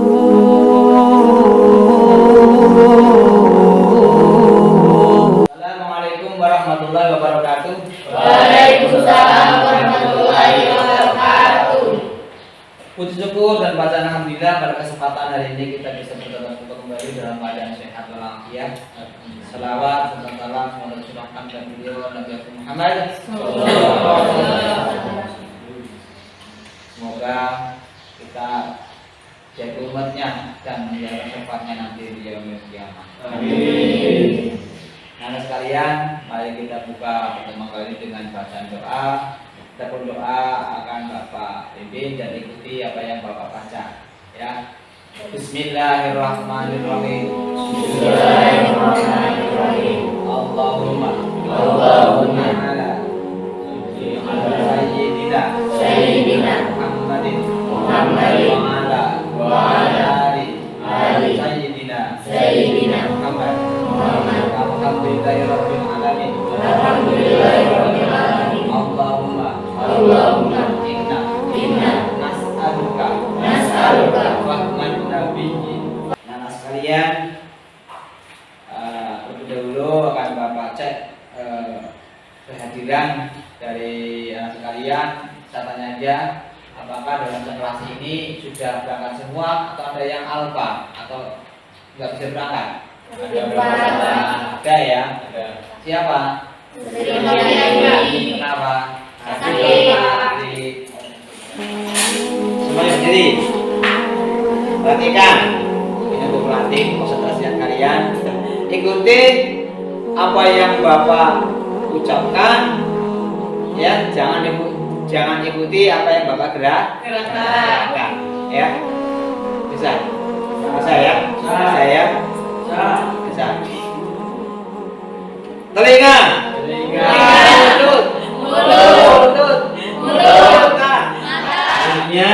Assalamualaikum warahmatullahi wabarakatuh. Waalaikumsalam warahmatullahi wabarakatuh. Puji syukur dan bacaan alhamdulillah pada kesempatan hari ini kita bisa bertatap muka kembali dalam keadaan sehat walafiat. Selawat serta salam semoga tercurahkan kepada beliau Nabi Muhammad. Semoga kita jadi umatnya dan menjadi syafaatnya nanti di yaumil qiyamah. Amin. Nah sekalian, mari kita buka pertemuan kali ini dengan bacaan doa. Kita berdoa akan Bapak pimpin dan ikuti apa yang Bapak baca. Ya. Bismillahirrahmanirrahim. Bismillahirrahmanirrahim. Allahumma ala Sayyidina Muhammadin wa ala ali Sayyidina Muhammad. Alhamdulillahirabbil alamin. Allahumma inna nas'aluka rahman nabiyyin. Nah sekalian, terlebih dahulu akan Bapak cek kehadiran dari anak sekalian. Saya tanya aja, apakah dalam kelas ini sudah berangkat semua atau ada yang alfa atau nggak bisa berangkat? Ada ya? Ada. Siapa? Kenapa? Sakit. Semuanya berdiri. Perhatikan. Ini untuk pelatih konsentrasi kalian. Ikuti apa yang Bapak ucapkan. Ya, jangan ikuti apa yang Bapak gerakkan. Ya. Bisa? Bisa ya? Bisa ya? Bisa. Telinga. Mulut. Selanjutnya,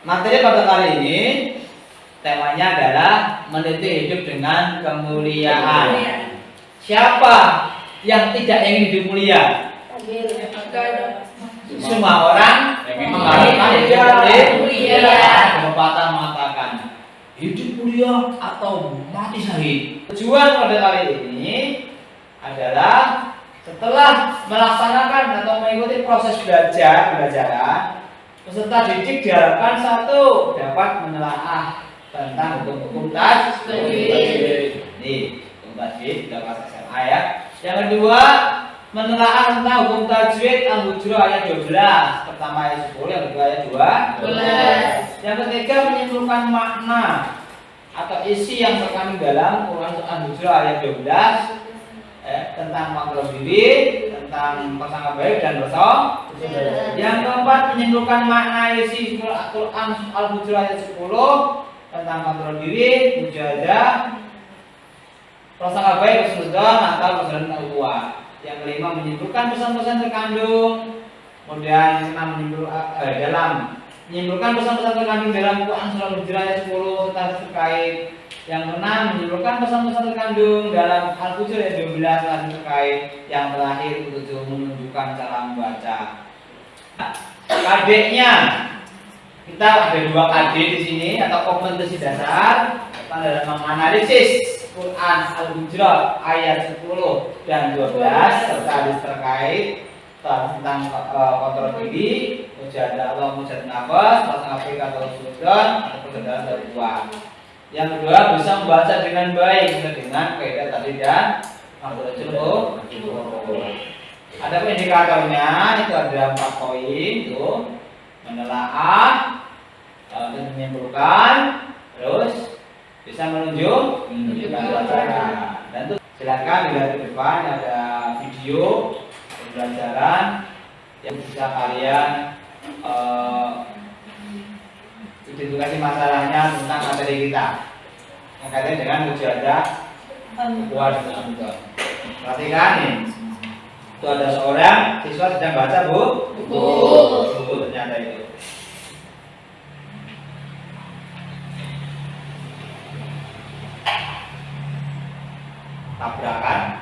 materi pada kali ini temanya adalah meniti hidup dengan kemuliaan. Siapa yang tidak ingin hidup mulia? Semua orang mengharapkan hidup mulia. Pepatah mengatakan hidup mulia atau mati syahid. Tujuan pada kali ini adalah setelah melaksanakan atau mengikuti proses belajaran, peserta didik diharapkan satu dapat menelaah tentang hukum-hukum tajwid. Nih, hukum tajwid sudah kelas SMA ya. Yang kedua, menelaah tentang hukum tajwid Al-Hujurat ayat 12. Pertama ayat 10, yang kedua ayat 12. Yang ketiga, menyimpulkan makna atau isi yang terkandung dalam Quran Al-Hujurat ayat 12. Tentang kontrol diri, tentang prasangka baik dan dosa. Yang keempat, menyimpulkan makna isi Al-Quran Al-Hujurat ayat 10 tentang kontrol diri, mujahadah, prasangka baik, husnudzon atau persaudaraan ukhuwah. Yang kelima, menyimpulkan pesan-pesan terkandung. Kemudian yang menyimpulkan pesan-pesan terkandung dalam Quran surah Al-Hujurat ayat 10 tentang terkait. Yang keenam, menyimpulkan pesan-pesan terkandung dalam Al-Hujurat ayat 12 tentang terkait. Yang terakhir, ketujuh, menunjukkan cara membaca. KD-nya, kita ada 2 KD di sini atau kompetensi dasar dalam menganalisis Quran Al-Hujurat ayat 10 dan 12 serta hadis terkait tentang kontrol diri, mujahadah Allah, mujahadah nafas, prasangka baik atau husnudzon atau persaudaraan dari ukhuwah. Yang kedua, bisa membaca dengan baik dengan kaidah tadi dan makhrajul. Ada indikatornya, itu ada 4 poin tuh. Menelaah, menyimpulkan, terus bisa menunjukkan bacaan. Dan itu silakan dilihat di depan ada video pembelajaran yang bisa kalian identifikasi masalahnya tentang materi kita yang kaitannya dengan mujahadah ukhuwah dan husnudzon. Perhatikan nih, itu ada seorang siswa sedang baca buku ternyata itu. Tabrakan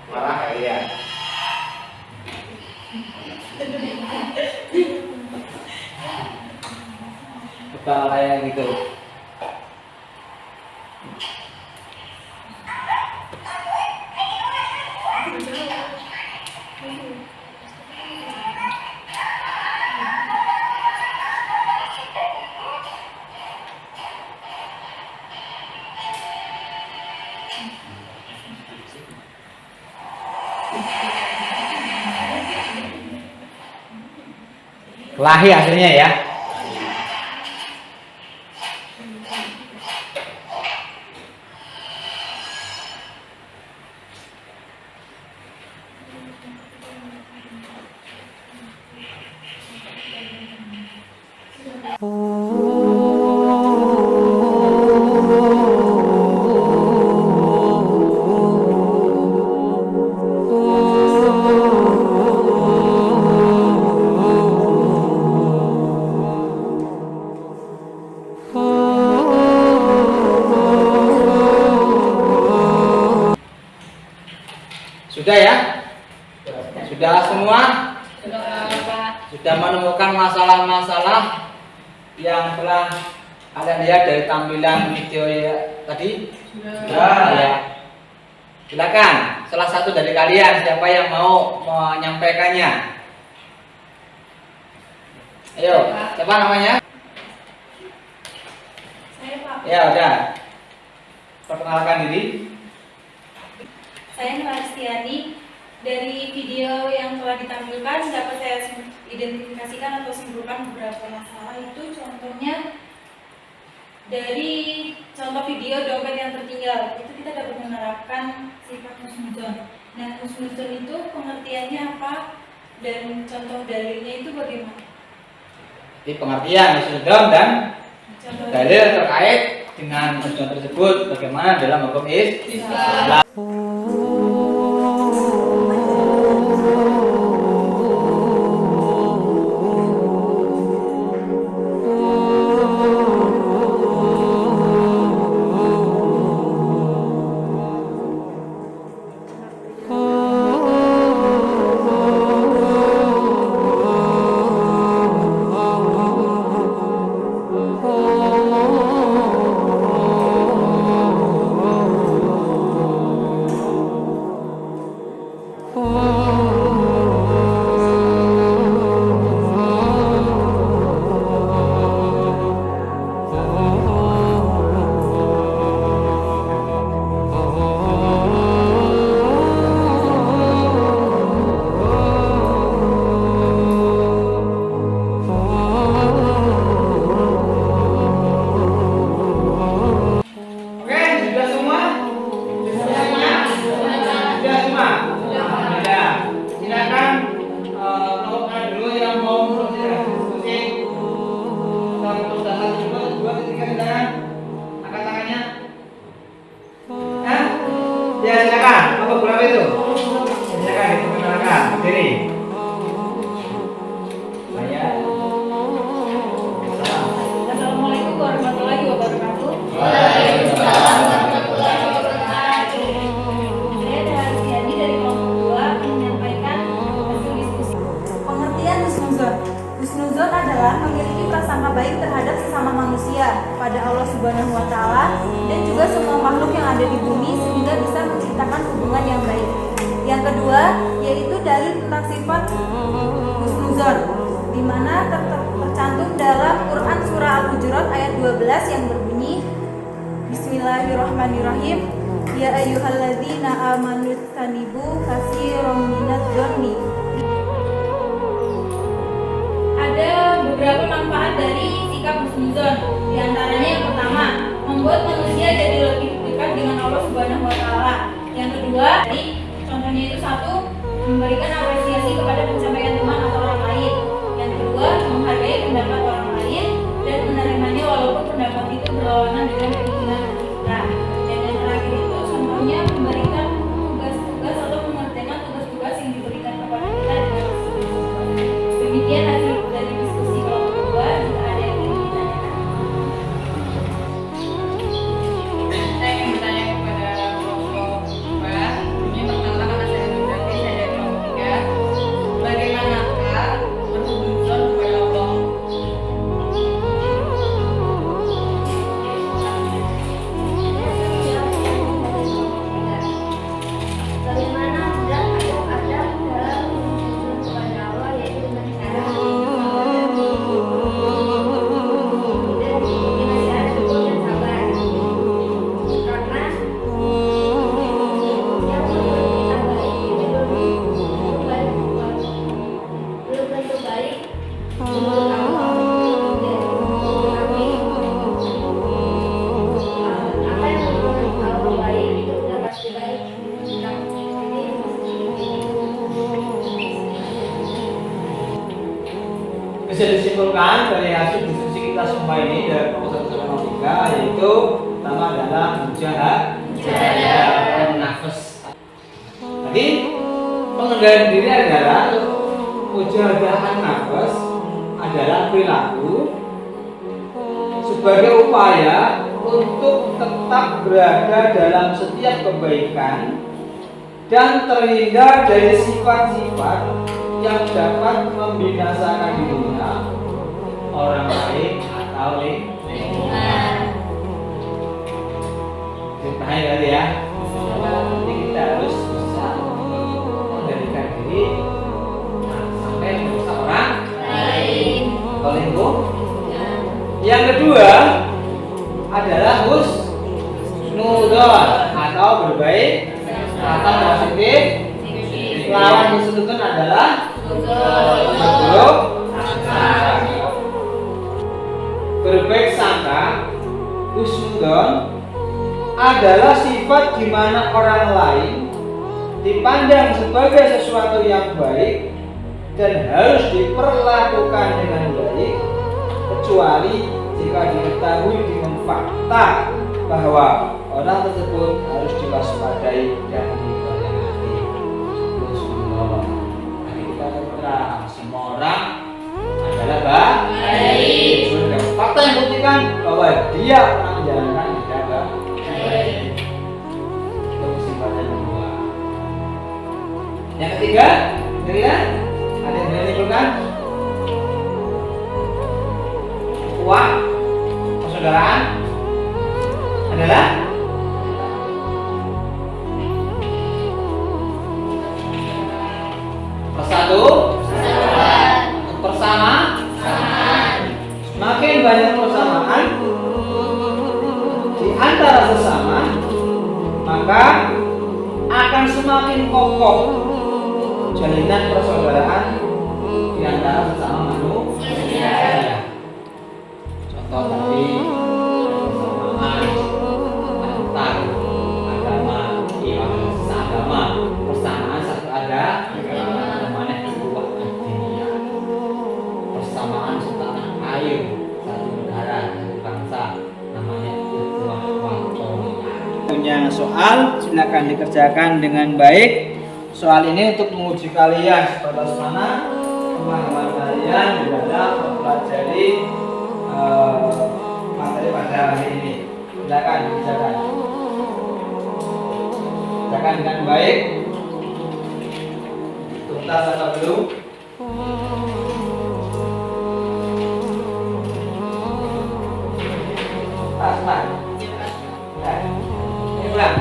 marah kalian. kayak gitu. Kelahi hasilnya ya. Sudah ya? Sudah semua? Sudah menemukan masalah-masalah yang telah kalian lihat dari tampilan video ya, tadi? Sudah ya. Silakan, salah satu dari kalian siapa yang mau menyampaikannya? Ayo, siapa namanya? Saya, Pak. Ya udah. Perkenalkan diri. Saya Nurhastiani. Dari video yang telah ditampilkan dapat saya identifikasikan atau simpulkan beberapa masalah. Itu contohnya dari contoh video dompet yang tertinggal, itu kita dapat menerapkan sifat husnuzon. Nah, husnuzon itu pengertiannya apa dan contoh dalilnya itu bagaimana? Jadi pengertian husnuzon dan Contoh dalil terkait dengan husnuzon tersebut bagaimana dalam hukum Islam. Ya silakan, apa berapa itu? Silakan diperkenalkan diri. Saya. Assalamualaikum warahmatullahi wabarakatuh. Waalaikumsalam warahmatullahi wabarakatuh. Saya Nurhastiani dari kelompok 2 akan menyampaikan hasil diskusi. Pengertian husnuzon. Husnuzon adalah memiliki prasangka baik terhadap sesama manusia, pada Allah Subhanahu wa taala dan juga semua makhluk yang ada di bumi sehingga bisa menciptakan hubungan yang baik. Yang kedua, yaitu dalil tentang sifat husnuzon, di mana tercantum dalam Quran surah Al-Hujurat ayat 12 yang berbunyi Bismillahirrahmanirrahim. Ya ayyuhalladzina amanu tanibu katsiran minadz dzanni. Ada beberapa manfaat dari sikap husnuzon. Di antaranya yang pertama, membuat manusia jadi lebih dekat dengan Allah Subhanahu wa taala. Yang kedua, contohnya itu satu, memberikan apresiasi kepada pencapaian teman atau orang lain. Yang kedua, menghargai pendapat orang lain dan menerimanya walaupun pendapat itu berlawanan dengan keinginan kita. Dan yang terakhir itu contohnya memberikan tugas-tugas atau mengerjakan tugas-tugas yang diberikan kepada kita dengan husnuzon. Demikian hasil dari diskusi kelompok 2. Jika ada yang ingin ditanyakan. Saya ingin bertanya kepada kelompok 2. Ini pertama nama saya Nurhati, saya dari kelompok 3. Bagaimanakah kita semua ini dari kelompok 1 sampai 3, yaitu pertama adalah mujahada dan nafas. Jadi pengendalian diri adalah mujahada dan nafas adalah perilaku sebagai upaya untuk tetap berada dalam setiap kebaikan dan terhindar dari sifat-sifat yang dapat membinasakan dirinya, orang lain atau lingkungan. Dipahami tadi ya. Jadi kita harus bisa mengendalikan diri sampai merusak orang lain atau lingkungan. Yang kedua adalah husnudon atau berbaik atau positif. Lawan husnudon adalah buruk sangka. Berbaik sangka, husnudon adalah sifat di mana orang lain dipandang sebagai sesuatu yang baik dan harus diperlakukan dengan baik, kecuali jika diketahui dengan fakta bahwa orang tersebut harus diwaspadai dan diperhati. Jadi kita terang semua orang adalah baik. Fakta yang membuktikan bahwa dia pernah menjalankan ibadah baik. Itu kesimpulan yang kedua. Yang ketiga, ada yang berani bukan? Ukhuwah, persaudaraan adalah persatu, persamaan. Semakin banyak persamaan di antara sesama, maka akan semakin kokoh jalinan persaudaraan di antara sesama manusia. Contoh tadi persamaan antar agama, seagama, persamaan satu agama, namanya ukhuwah ad-diniyah. Persamaan setanah air, satu negara, satu bangsa, namanya ukhuwah watoniyah. Punya soal, silakan dikerjakan dengan baik. Soal ini untuk menguji kalian sebatas mana pemahaman kalian di dalam mempelajari materi pada hari ini. Silakan dikerjakan. Kerjakan dengan baik. Tuntas atau belum? Pas. Ini ulang.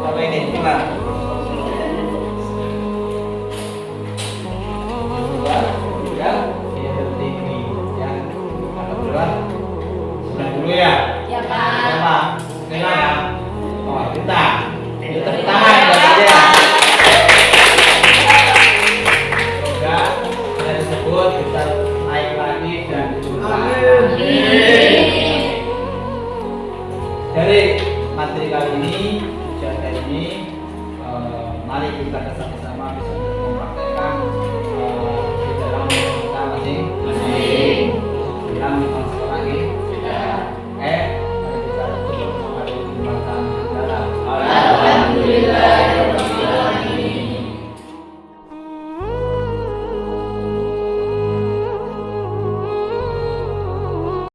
Apa ini? Ulang. Dulu ya. Ya, Pak. Ya, Pak. Kenal ya? Oh, kita. Ini tepuk tangan buat dia. Semoga hal tersebut bisa naik lagi dan diturunkan. Dari materi kali ini, ujian kali ini, mari kita bersama-sama bisa